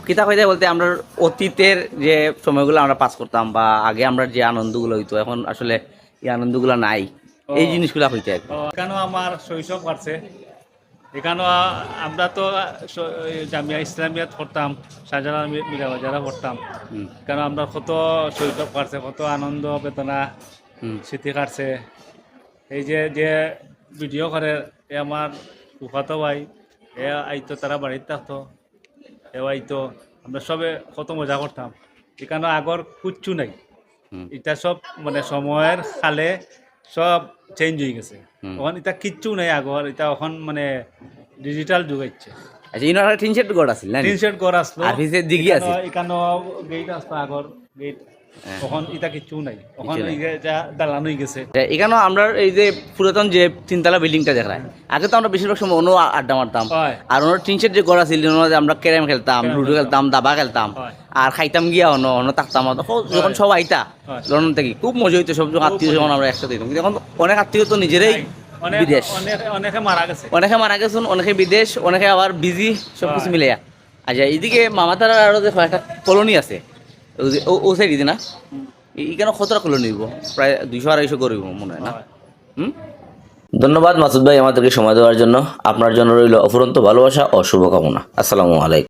কিতা হয়ে যায় বলতে আমরা অতীতের যে সময়গুলো আমরা পাস করতাম বা আগে আমরা যে আনন্দগুলো হইতো এখন আসলে এই আনন্দগুলো নাই, এই জিনিসগুলো হইতে আর কি। এখানেও আমার শৈশব কাটছে। এখানেও আমরা তো জামিয়া ইসলামিয়াত পড়তাম, শাহজালাল মিরা বাজারে পড়তাম। কারণ আমরা কত শৈশব কাটছে, কত আনন্দ বেদনা স্মৃতি কাটছে। এই যে যে ভিডিও করে এ আমার ফুফাতো ভাই, এ আইতো, তারা বাড়িতে থাকতো, এ আইতো, আমরা সবে কত মজা করতাম। এখানে আগর কিচ্ছু নাই, এটা সব মানে সময়ের খালে সব চেঞ্জ হয়ে গেছে। এখন এটা কিচ্ছু নাই আগর, এটা এখন মানে ডিজিটাল যুগ হচ্ছে। আচ্ছা, ইনার টিন শেড গড় আছিল না? টিন শেড ঘর আসলো, আর পিছে দিঘি আছে। এখানে গেট আসতো আগর গেট, এখন এটা কিচ্ছু নাই, এখন দালান হয়ে গেছে। এখানেও আমরা এই যে পুরাতন যে তিনতলা বিল্ডিংটা দেখায়, আগে তো আমরা বেশিরভাগ সময় অন্য আড্ডা মারতাম, আর ওনার টিন শেড যে গড় আছিল আমরা ক্যারাম খেলতাম, লুডো খেলতাম, দাবা খেলতাম, আর খাইতাম গিয়া অন্য থাকতাম। যখন সব আইতা লন্ডন থেকে খুব মজা হইতো, সব আত্মীয় যখন আমরা একসাথে দিতাম। কিন্তু এখন অনেক আত্মীয় তো নিজেরাই বিদেশ, অনেকে মারা গেছে, অনেকে বিদেশ, অনেকে আবার বিজি, সবকিছু মিলে। আচ্ছা, এইদিকে মামাতার আরো যে একটা কলোনি আছে ও সাইড না, এখানে কতটা কলোনি হইব? প্রায় 200-250 গড় হইব মনে হয় না? ধন্যবাদ মাসুদ ভাই আমাদেরকে সময় দেওয়ার জন্য। আপনার জন্য রইল অফুরন্ত ভালোবাসা ও শুভকামনা। আসসালামু আলাইকুম।